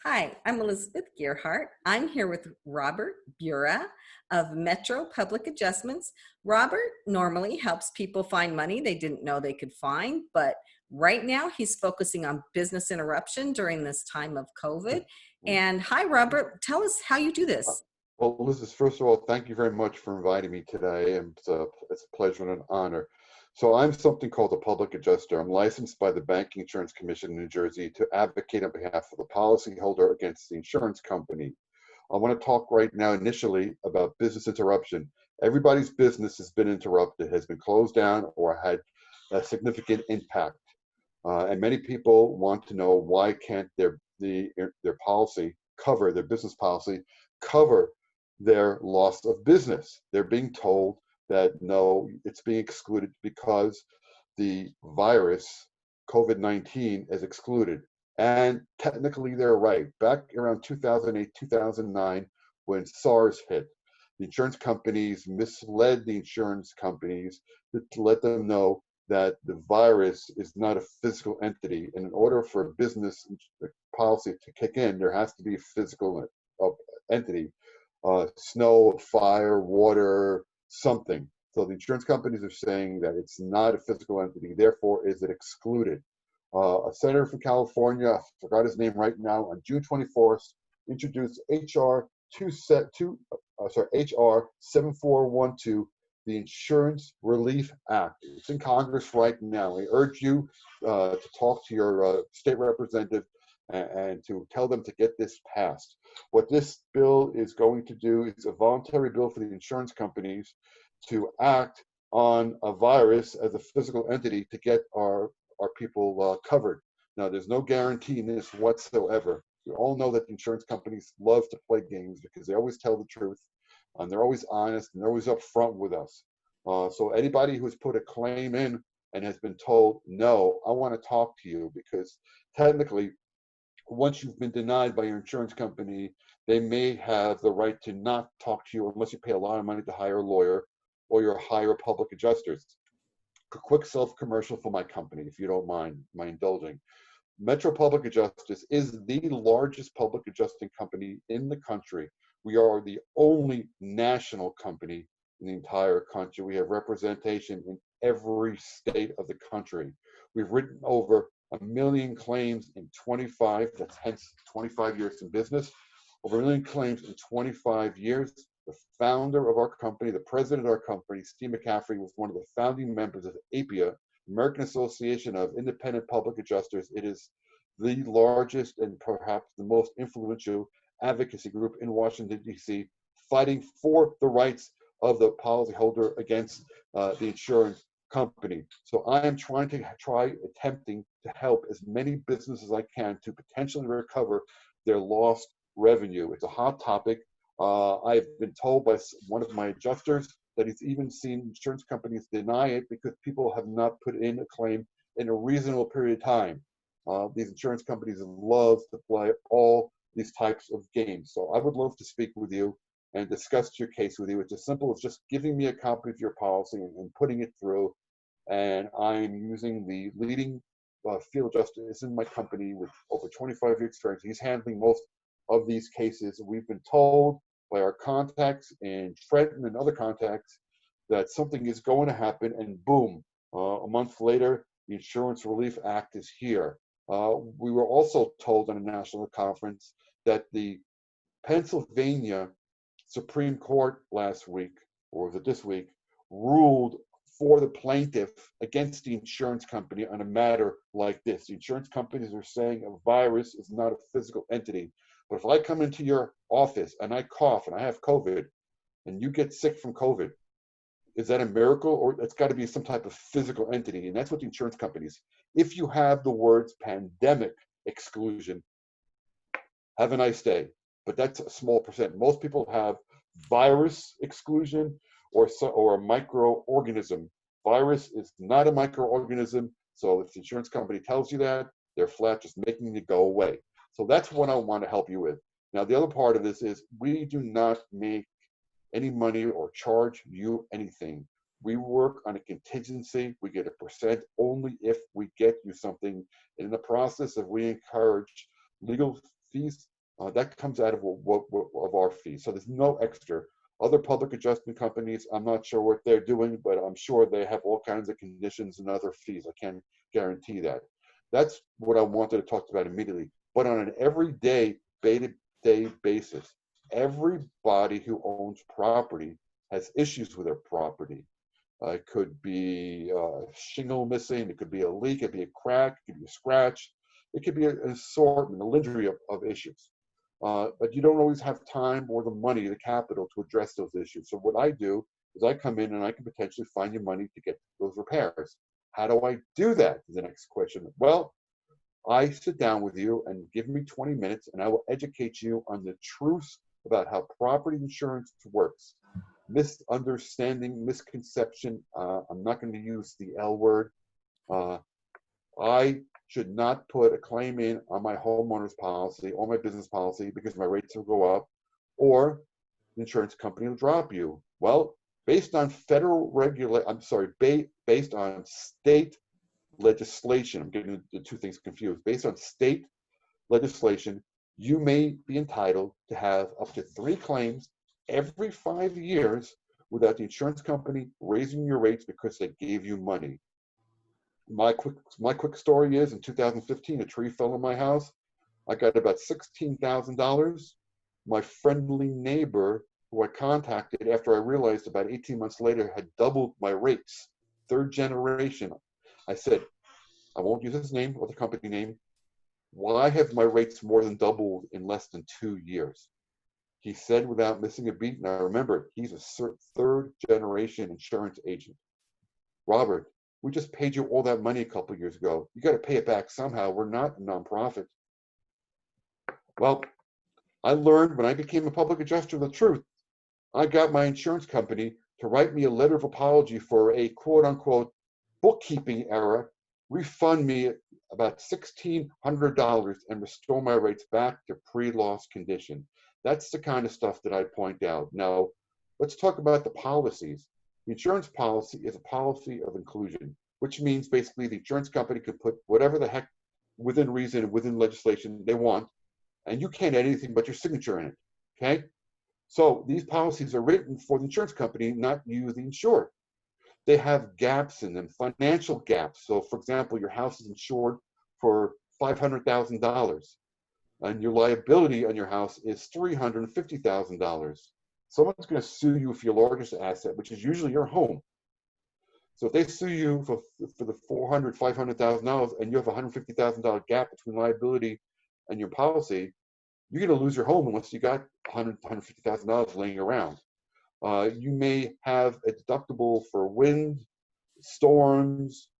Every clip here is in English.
Hi, I'm Elizabeth Gearheart. I'm here with Robert Bura of Metro Public Adjustments. Robert normally helps people find money they didn't know they could find, but right now he's focusing on business interruption during this time of COVID. And hi, Robert, tell us how you do Uh, this. Well, Liz, first of all, thank you very much for inviting me today, and it's a pleasure and an honor. So I'm something called a public adjuster. I'm licensed by the Banking Insurance Commission in New Jersey to advocate on behalf of the policyholder against the insurance company. I want to talk right now initially about business interruption. Everybody's business has been interrupted, has been closed down, or had a significant impact. And many people want to know why can't their policy cover their business policy cover their loss of business. They're being told that no, it's being excluded because the virus COVID-19 is excluded. And technically, they're right. Back around 2008, 2009, when SARS hit, the insurance companies misled the insurance companies to let them know that the virus is not a physical entity. And in order for a business policy to kick in, there has to be a physical entity, snow, fire, water, something. So the insurance companies are saying that it's not a physical entity, therefore is it excluded. A senator from California, I forgot his name right now, on June 24th, introduced HR 7412, the Insurance Relief Act. It's in Congress right now. I urge you to talk to your state representative and to tell them to get this passed. What this bill is going to do is a voluntary bill for the insurance companies to act on a virus as a physical entity to get our people covered. Now, there's no guarantee in this whatsoever. We all know that the insurance companies love to play games because they always tell the truth, and they're always honest, and they're always upfront with us. So anybody who's put a claim in and has been told, no, I want to talk to you, because technically, once you've been denied by your insurance company, they may have the right to not talk to you unless you pay a lot of money to hire a lawyer or you hire public adjusters. A quick self-commercial for my company, if you don't mind my indulging. Metro Public Adjusters is the largest public adjusting company in the country. We are the only national company in the entire country. We have representation in every state of the country. We've written over 1 million claims in 25, that's hence 25 years in business, over 1 million claims in 25 years. The founder of our company, the president of our company, Steve McCaffrey, was one of the founding members of APIA, American Association of Independent Public Adjusters. It is the largest and perhaps the most influential advocacy group in Washington, D.C., fighting for the rights of the policyholder against the insurance company. So I am attempting to help as many businesses as I can to potentially recover their lost revenue. It's a hot topic. I've been told by one of my adjusters that he's even seen insurance companies deny it because people have not put in a claim in a reasonable period of time. These insurance companies love to play all these types of games. So I would love to speak with you and discuss your case with you. It's as simple as just giving me a copy of your policy and putting it through. And I'm using the leading field justice in my company with over 25 years experience. He's handling most of these cases. We've been told by our contacts in Trenton and other contacts that something is going to happen, and boom, a month later, the Insurance Relief Act is here. We were also told in a national conference that the Pennsylvania Supreme Court last week, or was it this week, ruled for the plaintiff against the insurance company on a matter like this. The insurance companies are saying a virus is not a physical entity. But if I come into your office and I cough and I have COVID and you get sick from COVID, is that a miracle, or it's got to be some type of physical entity? And that's what the insurance companies, if you have the words pandemic exclusion, have a nice day. But that's a small percent. Most people have virus exclusion or a microorganism. Virus is not a microorganism. So if the insurance company tells you that, they're flat just making it go away. So that's what I want to help you with. Now, the other part of this is we do not make any money or charge you anything. We work on a contingency. We get a percent only if we get you something. In the process of we encourage legal fees, that comes out of of our fees. So there's no extra. Other public adjustment companies, I'm not sure what they're doing, but I'm sure they have all kinds of conditions and other fees. I can't guarantee that. That's what I wanted to talk about immediately. But on an everyday, day-to-day basis, everybody who owns property has issues with their property. It could be shingle missing, it could be a leak, it could be a crack, it could be a scratch, it could be an assortment, a litany of issues. But you don't always have time or the money, the capital to address those issues. So what I do is I come in and I can potentially find you money to get those repairs. How do I do that? Is the next question. Well, I sit down with you and give me 20 minutes and I will educate you on the truth about how property insurance works. Misunderstanding, misconception. I'm not going to use the L word. Uh, I should not put a claim in on my homeowner's policy or my business policy because my rates will go up or the insurance company will drop you. Well, based on based on state legislation, I'm getting the two things confused. Based on state legislation, you may be entitled to have up to 3 claims every 5 years without the insurance company raising your rates because they gave you money. My quick story is in 2015, a tree fell on my house. I got about $16,000. My friendly neighbor who I contacted after I realized about 18 months later had doubled my rates, 3rd generation. I said, I won't use his name or the company name. Why have my rates more than doubled in less than 2 years? He said without missing a beat, and I remember he's a 3rd generation insurance agent. Robert, we just paid you all that money a couple of years ago. You got to pay it back somehow. We're not a nonprofit. Well, I learned when I became a public adjuster the truth. I got my insurance company to write me a letter of apology for a quote unquote bookkeeping error, refund me about $1,600 and restore my rates back to pre-loss condition. That's the kind of stuff that I point out. Now, let's talk about the policies. The insurance policy is a policy of inclusion, which means basically the insurance company can put whatever the heck within reason, within legislation they want, and you can't add anything but your signature in it, okay? So these policies are written for the insurance company, not you, the insured. They have gaps in them, financial gaps. So for example, your house is insured for $500,000 and your liability on your house is $350,000. Someone's going to sue you for your largest asset, which is usually your home. So if they sue you for the $500,000 and you have a $150,000 gap between liability and your policy, you're going to lose your home unless you got $150,000 laying around. You may have a deductible for wind, storms,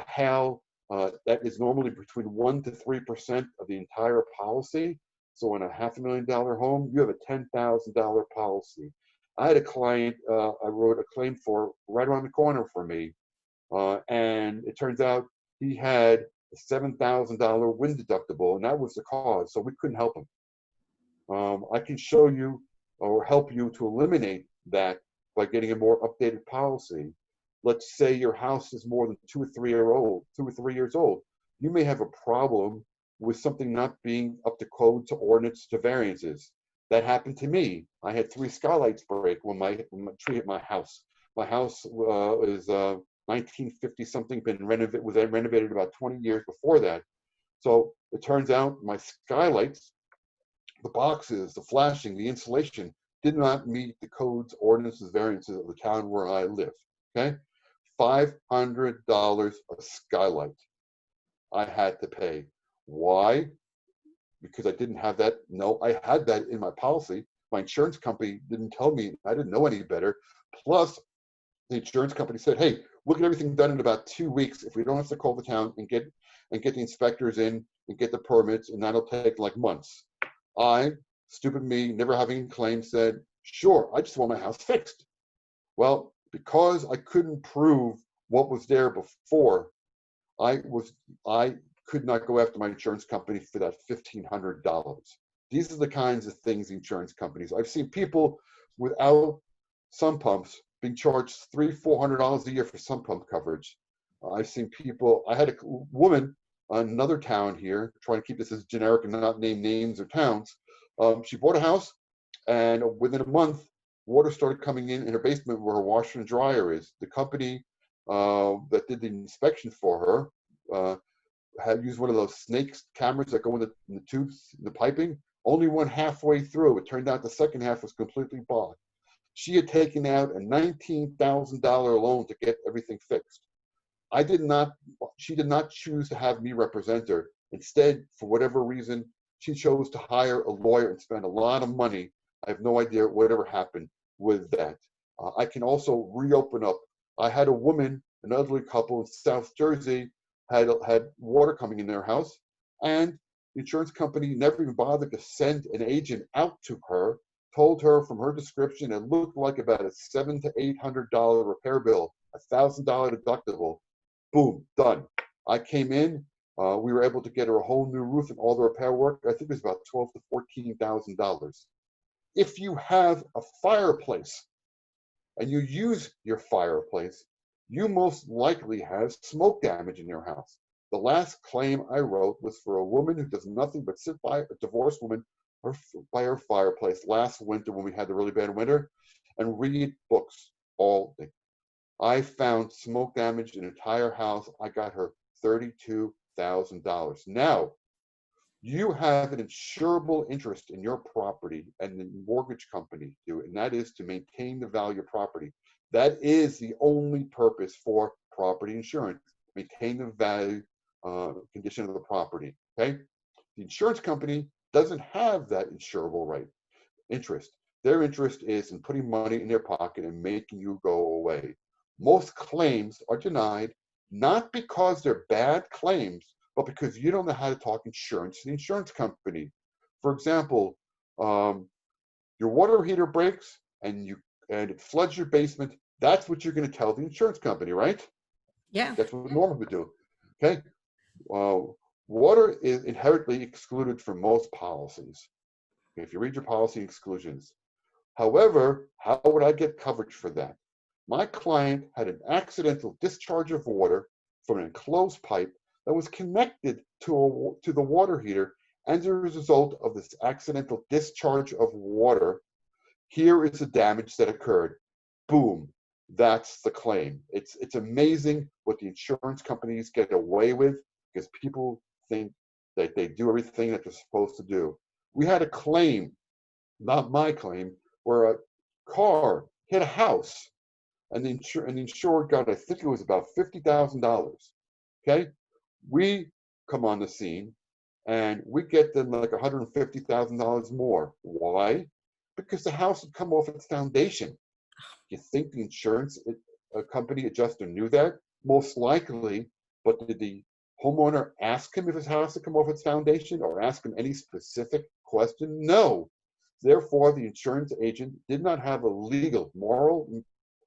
hail. That is normally between 1% to 3% of the entire policy. So on a $500,000 home, you have a $10,000 policy. I had a client I wrote a claim for right around the corner for me. And it turns out he had a $7,000 wind deductible, and that was the cause. So we couldn't help him. I can show you or help you to eliminate that by getting a more updated policy. Let's say your house is more than 2 or 3 years old. You may have a problem with something not being up to code, to ordinance, to variances. That happened to me. I had 3 skylights break when my tree hit my house. My house is 1950 something, was renovated about 20 years before that. So it turns out my skylights, the boxes, the flashing, the insulation did not meet the codes, ordinances, variances of the town where I live. Okay, $500 a skylight I had to pay. Why? Because I didn't have that. No, I had that in my policy. My insurance company didn't tell me. I didn't know any better. Plus, the insurance company said, "Hey, we'll get everything done in about 2 weeks if we don't have to call the town and get the inspectors in and get the permits, and that'll take like months." I, stupid me, never having claimed, said, "Sure, I just want my house fixed." Well, because I couldn't prove what was there before, I could not go after my insurance company for that $1,500. These are the kinds of things insurance companies. I've seen people without sump pumps being charged $300-400 a year for sump pump coverage. I've seen people. I had a woman another town here, trying to keep this as generic and not name names or towns. She bought a house, and within a month, water started coming in her basement where her washer and dryer is. The company that did the inspection for her had used one of those snake cameras that go in the tubes, the piping. Only went halfway through. It turned out the second half was completely blocked. She had taken out a $19,000 loan to get everything fixed. I did not, she did not choose to have me represent her. Instead, for whatever reason, she chose to hire a lawyer and spend a lot of money. I have no idea whatever happened with that. I can also reopen up. I had a woman, an elderly couple in South Jersey, had water coming in their house, and the insurance company never even bothered to send an agent out to her. Told her from her description it looked like about a $700 to $800 repair bill, $1,000 deductible. Boom, done. I came in. We were able to get her a whole new roof and all the repair work. I think it was about $12,000 to $14,000. If you have a fireplace and you use your fireplace, you most likely have smoke damage in your house. The last claim I wrote was for a woman who does nothing but sit by a divorced woman by her fireplace last winter when we had the really bad winter and read books all day. I found smoke damage in an entire house. I got her $32,000. Now, you have an insurable interest in your property and the mortgage company do, and that is to maintain the value of property. That is the only purpose for property insurance, maintain the value condition of the property, okay? The insurance company doesn't have that insurable right interest. Their interest is in putting money in their pocket and making you go away. Most claims are denied not because they're bad claims, but because you don't know how to talk insurance to the insurance company. For example, your water heater breaks and it floods your basement. That's what you're going to tell the insurance company, right? Yeah. That's what normal would do. Okay. Uh, Water is inherently excluded from most policies. If you read your policy exclusions. However, how would I get coverage for that? My client had an accidental discharge of water from an enclosed pipe that was connected to the water heater, and as a result of this accidental discharge of water, here is the damage that occurred. Boom, that's the claim. It's amazing what the insurance companies get away with because people think that they do everything that they're supposed to do. We had a claim, not my claim, where a car hit a house and the insured got, I think it was about $50,000. Okay, we come on the scene and we get them like $150,000 more. Why? Because the house had come off its foundation. You think the insurance company adjuster knew that? Most likely, but did the homeowner ask him if his house had come off its foundation or ask him any specific question? No. Therefore, the insurance agent did not have a legal, moral,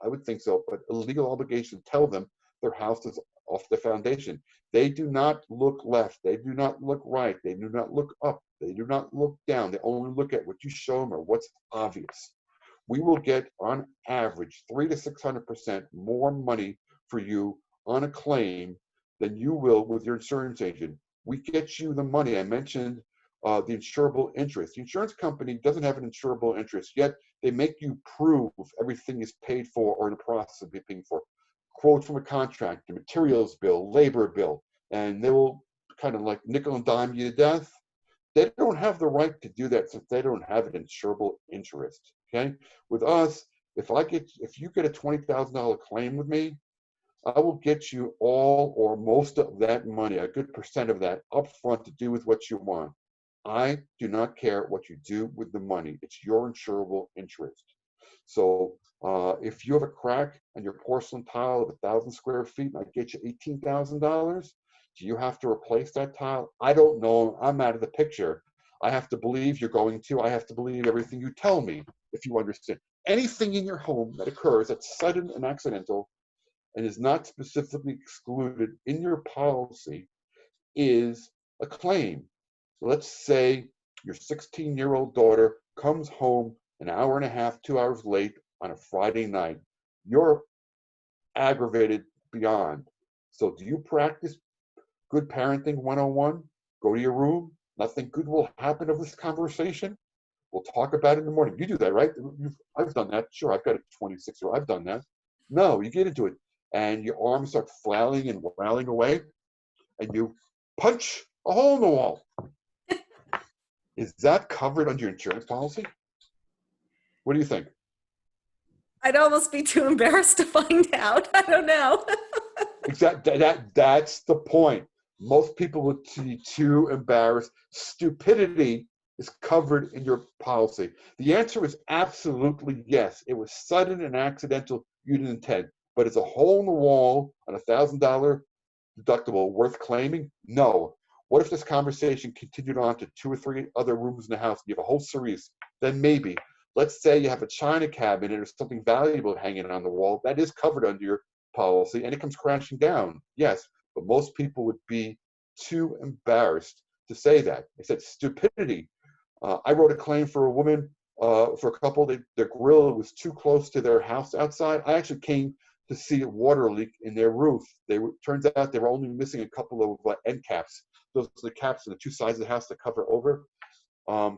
I would think so, but a legal obligation to tell them their house is off the foundation. They do not look left. They do not look right. They do not look up. They do not look down. They only look at what you show them or what's obvious. We will get on average 300 to 600% more money for you on a claim than you will with your insurance agent. We get you the money. I mentioned the insurable interest. The insurance company doesn't have an insurable interest, yet they make you prove everything is paid for or in the process of being paid for. Quotes from a contract, the materials bill, labor bill, and they will kind of like nickel and dime you to death. They don't have the right to do that since they don't have an insurable interest. Okay, with us, if you get a $20,000 claim with me, I will get you all or most of that money, a good percent of that up front to do with what you want. I do not care what you do with the money. It's your insurable interest. So if you have a crack on your porcelain tile of 1,000 square feet and I get you $18,000, do you have to replace that tile? I don't know. I'm out of the picture. I have to believe you're going to. I have to believe everything you tell me, if you understand. Anything in your home that occurs that's sudden and accidental and is not specifically excluded in your policy is a claim. So let's say your 16-year-old daughter comes home an hour and a half, 2 hours late on a Friday night. You're aggravated beyond. So do you practice good parenting 101. Go to your room. Nothing good will happen of this conversation. We'll talk about it in the morning. You do that, right? I've done that. Sure, I've got a 26-year-old. I've done that. No, you get into it, and your arms start flailing and wailing away, and you punch a hole in the wall. Is that covered under your insurance policy? What do you think? I'd almost be too embarrassed to find out. I don't know. That's the point. Most people would be too embarrassed. Stupidity is covered in your policy. The answer is absolutely yes. It was sudden and accidental. You didn't intend. But it's a hole in the wall on $1,000 deductible worth claiming? No. What if this conversation continued on to 2 or 3 other rooms in the house? You have a whole series. Then maybe. Let's say you have a china cabinet or something valuable hanging on the wall. That is covered under your policy, and it comes crashing down. Yes, but most people would be too embarrassed to say that. They said stupidity. I wrote a claim for a woman, for a couple. Their grill was too close to their house outside. I actually came to see a water leak in their roof. Turns out they were only missing a couple of end caps. Those are the caps on the 2 sides of the house that cover over.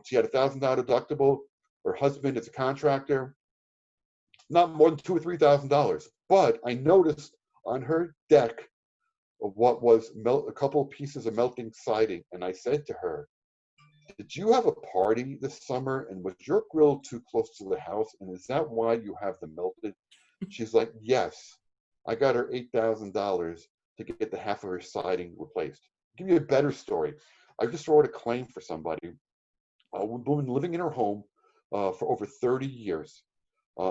She had $1,000 deductible. Her husband is a contractor. Not more than $2,000 or $3,000. But I noticed on her deck of what was a couple of pieces of melting siding, and I said to her, "Did you have a party this summer, and was your grill too close to the house, and is that why you have them melted?" She's like, "Yes." I got her $8,000 to get the half of her siding replaced. I'll give you a better story. I just wrote a claim for somebody, a woman living in her home for over 30 years.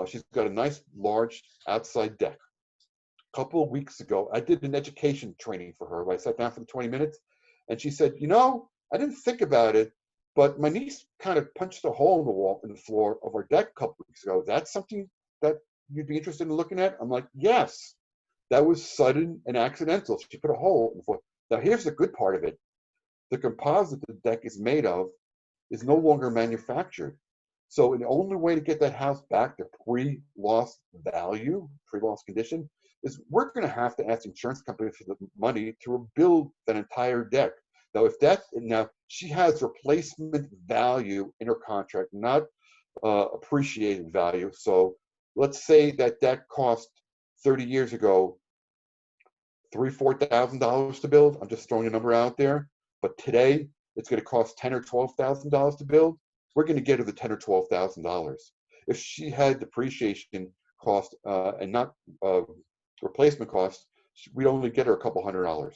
She's got a nice, large outside deck. A couple of weeks ago, I did an education training for her. I sat down for the 20 minutes, and she said, I didn't think about it, but my niece kind of punched a hole in the floor of our deck a couple of weeks ago. That's something that you'd be interested in looking at? I'm like, yes. That was sudden and accidental. She put a hole in the floor. Now, here's the good part of it. The composite the deck is made of is no longer manufactured. So the only way to get that house back to pre-loss value, pre-loss condition, is we're going to have to ask the insurance company for the money to rebuild that entire deck. Now she has replacement value in her contract, not appreciated value. So let's say that deck cost 30 years ago $3,000-4,000 to build. I'm just throwing a number out there. But today it's going to cost $10,000 or $12,000 to build. We're going to get her the $10,000 or $12,000. If she had depreciation cost and not replacement cost, we'd only get her a couple $100.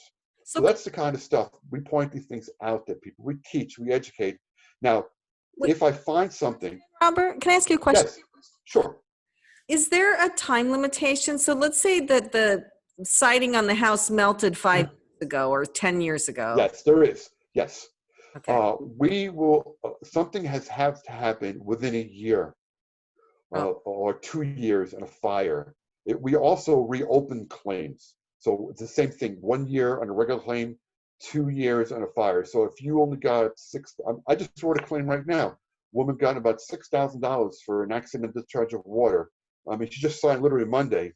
So that's the kind of stuff we point these things out to people. We teach, we educate. Now, if I find something, Robert, can I ask you a question? Yes, sure. Is there a time limitation? So let's say that the siding on the house melted 5 years ago or 10 years ago. Yes, there is. Yes. Okay. We will, something has to happen within a year or 2 years in a fire. We also reopen claims. So it's the same thing, 1 year on a regular claim, 2 years on a fire. So if you only got I just wrote a claim right now. Woman got about $6,000 for an accident discharge of water. I mean, she just signed literally Monday.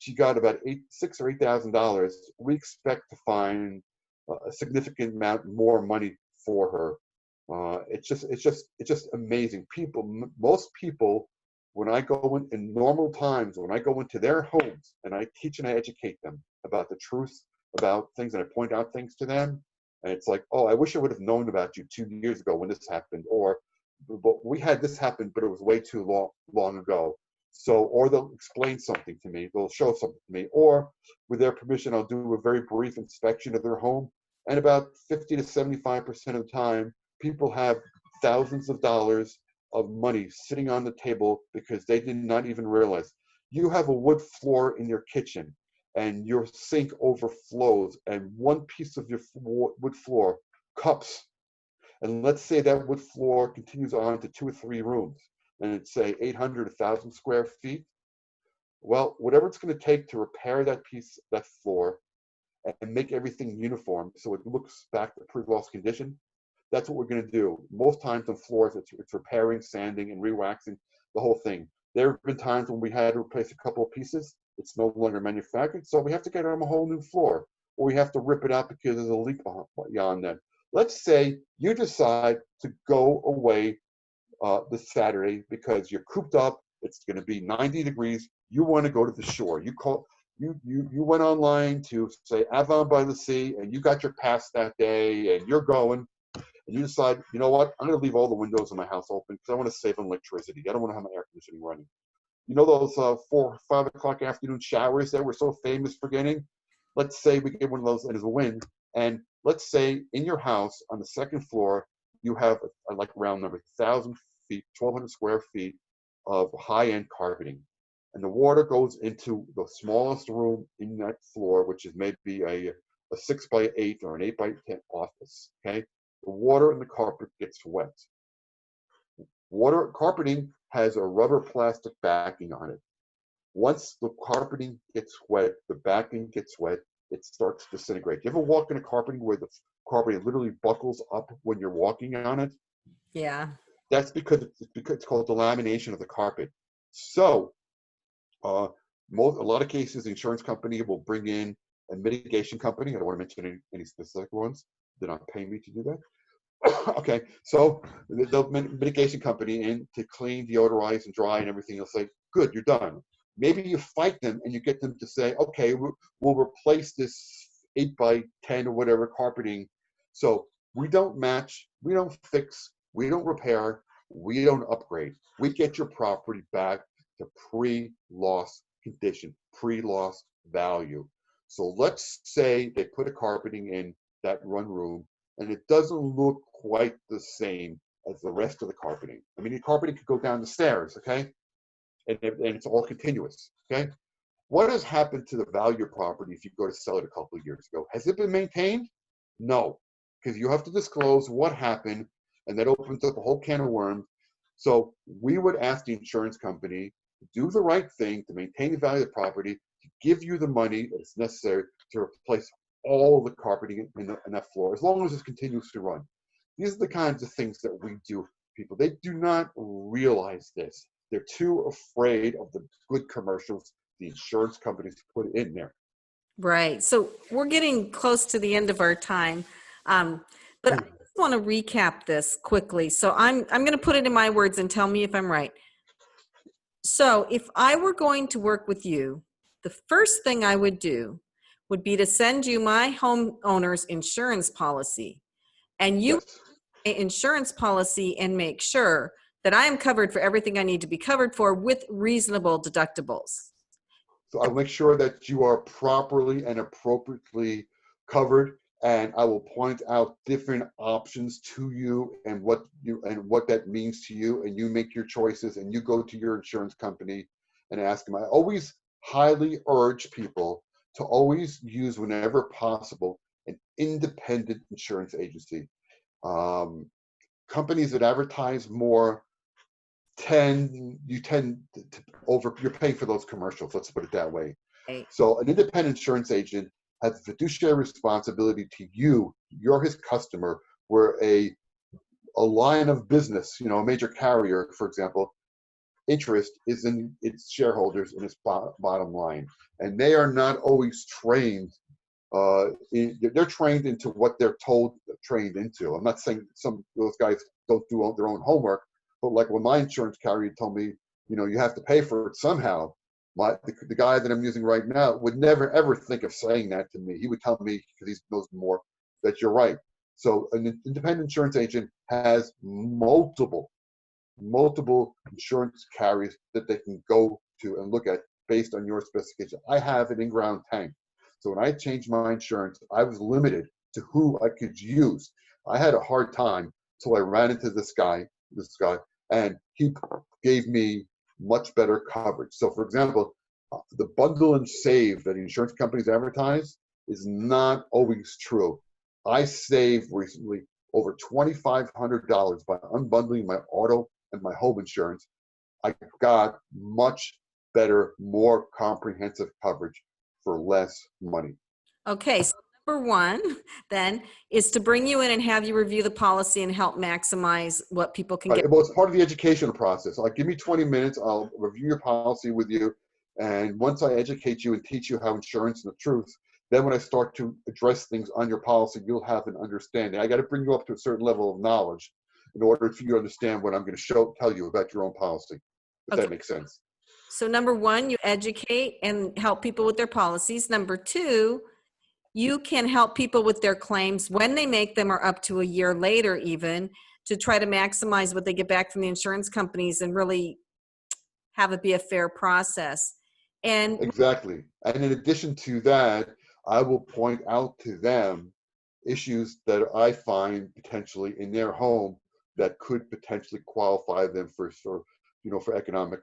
She got about $6,000 or $8,000. We expect to find a significant amount more money for her. It's just amazing. Most people, when I go in normal times, when I go into their homes and I teach and I educate them about the truth about things and I point out things to them, and it's like, oh, I wish I would have known about you 2 years ago when this happened, but we had this happen, but it was way too long ago. So, or they'll explain something to me, they'll show something to me, or with their permission, I'll do a very brief inspection of their home. And about 50 to 75% of the time, people have thousands of dollars of money sitting on the table because they did not even realize. You have a wood floor in your kitchen and your sink overflows and one piece of your wood floor cups. And let's say that wood floor continues on to 2 or 3 rooms and it's say 800, 1,000 square feet. Well, whatever it's going to take to repair that floor and make everything uniform so it looks back to pre-loss condition, that's what we're going to do. Most times on floors, it's repairing, sanding, and re-waxing, the whole thing. There have been times when we had to replace a couple of pieces. It's no longer manufactured, so we have to get them a whole new floor. or we have to rip it out because there's a leak beyond that. Let's say you decide to go away this Saturday because you're cooped up. It's going to be 90 degrees. You want to go to the shore. You went online to say Avon by the Sea, and you got your pass that day, and you're going. And you decide, you know what? I'm going to leave all the windows in my house open because I want to save on electricity. I don't want to have my air conditioning running. You know those 4, 5 o'clock afternoon showers that we're so famous for getting? Let's say we get one of those and there's a wind. And let's say in your house on the second floor, you have like round number 1,000 feet, 1,200 square feet of high-end carpeting. And the water goes into the smallest room in that floor, which is maybe a 6x8 or an 8x10 office. Okay, the water in the carpet gets wet. Carpeting has a rubber plastic backing on it. Once the carpeting gets wet, the backing gets wet, it starts to disintegrate. You ever walk in a carpeting where the carpeting literally buckles up when you're walking on it? Yeah. That's because it's called delamination of the carpet. So, a lot of cases, the insurance company will bring in a mitigation company. I don't want to mention any specific ones. They're not paying me to do that. Okay, so the mitigation company in to clean, deodorize, and dry and everything. You'll say, good, you're done. Maybe you fight them and you get them to say, okay, we'll replace this 8x10 or whatever carpeting. So we don't match, we don't fix, we don't repair, we don't upgrade. We get your property back to pre-loss condition, pre-loss value. So let's say they put a carpeting in that one room and it doesn't look quite the same as the rest of the carpeting. I mean, the carpeting could go down the stairs, okay? And it's all continuous, okay? What has happened to the value of your property if you go to sell it a couple of years ago? Has it been maintained? No, because you have to disclose what happened, and that opens up a whole can of worms. So we would ask the insurance company to do the right thing to maintain the value of the property, to give you the money that is necessary to replace all the carpeting in that floor, as long as it's continuous to run. These are the kinds of things that we do, people. They do not realize this. They're too afraid of the good commercials the insurance companies put in there. Right. So we're getting close to the end of our time. But I just want to recap this quickly. So I'm going to put it in my words and tell me if I'm right. So if I were going to work with you, the first thing I would do would be to send you my homeowner's insurance policy. And you Yes. insurance policy and make sure that I am covered for everything I need to be covered for with reasonable deductibles. So I'll make sure that you are properly and appropriately covered, and I will point out different options to you and what that means to you, and you make your choices and you go to your insurance company and ask them. I always highly urge people to always use, whenever possible, an independent insurance agency. Companies that advertise more you tend to you're paying for those commercials, let's put it that way. Right. So an independent insurance agent has a fiduciary responsibility to you. You're his customer. Where a line of business, a major carrier, for example, interest is in its shareholders and its bottom line, and they are not always trained. They're trained into what they're told trained into. I'm not saying some of those guys don't do their own homework, but like when my insurance carrier told me, you have to pay for it somehow. The guy that I'm using right now would never ever think of saying that to me. He would tell me, because he knows more, that you're right. So an independent insurance agent has multiple insurance carriers that they can go to and look at based on your specification. I have an in-ground tank. So when I changed my insurance, I was limited to who I could use. I had a hard time until I ran into this guy, and he gave me much better coverage. So for example, the bundle and save that insurance companies advertise is not always true. I saved recently over $2,500 by unbundling my auto and my home insurance. I got much better, more comprehensive coverage for less money. Okay, so number one then is to bring you in and have you review the policy and help maximize what people can get. Well, it's part of the educational process. Like, give me 20 minutes, I'll review your policy with you. And once I educate you and teach you how insurance and the truth, Then when I start to address things on your policy, you'll have an understanding. I got to bring you up to a certain level of knowledge in order for you to understand what I'm going to tell you about your own policy, if Okay. that makes sense. So number one, you educate and help people with their policies. Number two, you can help people with their claims when they make them or up to a year later even, to try to maximize what they get back from the insurance companies and really have it be a fair process. And Exactly. And in addition to that, I will point out to them issues that I find potentially in their home that could potentially qualify them for economic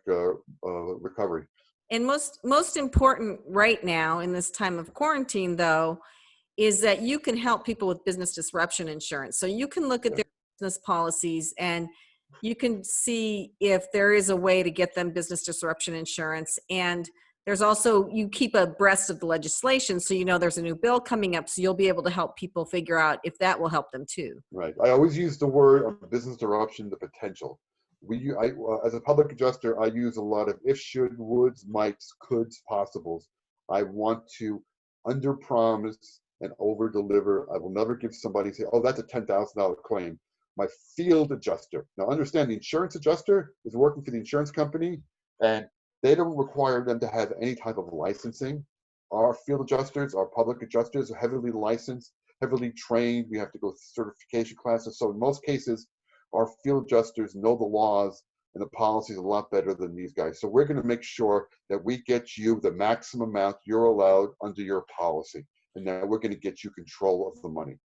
recovery. and most important right now in this time of quarantine though, is that you can help people with business disruption insurance. So you can look at Yeah. their business policies and you can see if there is a way to get them business disruption insurance. And there's also, you keep abreast of the legislation, so you know there's a new bill coming up, so you'll be able to help people figure out if that will help them too. Right. I always use the word of business interruption, the potential. As a public adjuster, I use a lot of if, should, woulds, mights, coulds, possibles. I want to under promise and over deliver. I will never give somebody say, oh, that's a $10,000 claim. My field adjuster. Now understand the insurance adjuster is working for the insurance company and they don't require them to have any type of licensing. Our field adjusters, our public adjusters are heavily licensed, heavily trained. We have to go through certification classes. So in most cases, our field adjusters know the laws and the policies a lot better than these guys. So we're going to make sure that we get you the maximum amount you're allowed under your policy, and that we're going to get you control of the money.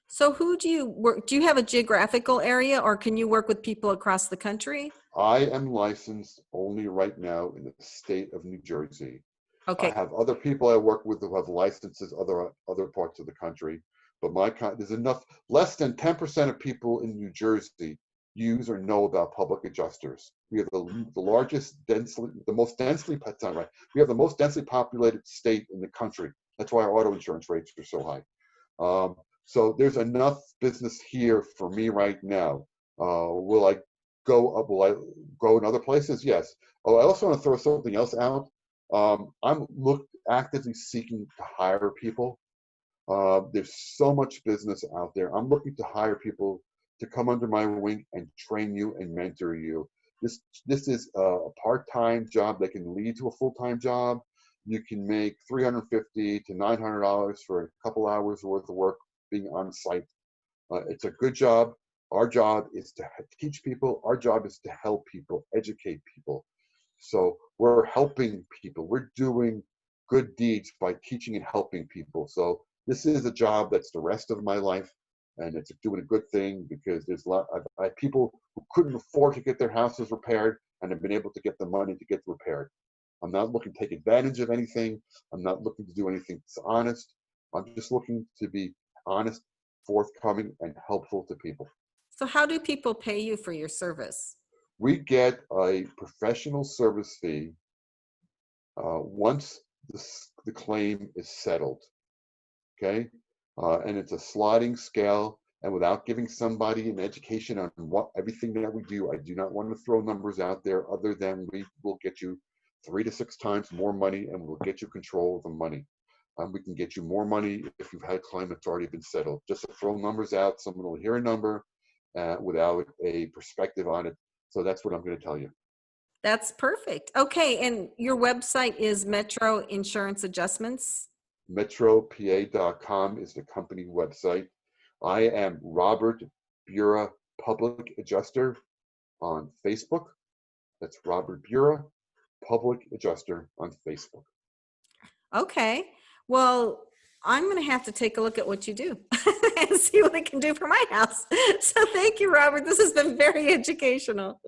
So who do you work? Do you have a geographical area or can you work with people across the country? I am licensed only right now in the state of New Jersey. I Okay. have other people I work with who have licenses other parts of the country, but there's enough. Less than 10% of people in New Jersey use or know about public adjusters. We have the most densely, that's not right. We have the most densely populated state in the country. That's why our auto insurance rates are so high. So there's enough business here for me right now. Will I go up? Will I go in other places? Yes. Oh, I also want to throw something else out. I'm actively seeking to hire people. There's so much business out there. I'm looking to hire people to come under my wing and train you and mentor you. This is a part-time job that can lead to a full-time job. You can make $350 to $900 for a couple hours worth of work being on site. It's a good job. Our job is to teach people. Our job is to help people, educate people. So we're helping people. We're doing good deeds by teaching and helping people. So this is a job that's the rest of my life, and it's doing a good thing because there's a lot. I have people who couldn't afford to get their houses repaired and have been able to get the money to get repaired. I'm not looking to take advantage of anything. I'm not looking to do anything dishonest. I'm just looking to be honest, forthcoming, and helpful to people. So how do people pay you for your service? We get a professional service fee once the claim is settled, okay? And it's a sliding scale, and without giving somebody an education on everything that we do, I do not want to throw numbers out there other than we will get you 3 to 6 times more money, and we'll get you control of the money. We can get you more money if you've had a claim that's already been settled. Just to throw numbers out, someone will hear a number without a perspective on it. So that's what I'm going to tell you. That's perfect. Okay, and your website is Metro Insurance Adjustments? MetroPA.com is the company website. I am Robert Bura, Public Adjuster on Facebook. That's Robert Bura, Public Adjuster on Facebook. Okay. Well, I'm going to have to take a look at what you do and see what I can do for my house. So thank you, Robert. This has been very educational.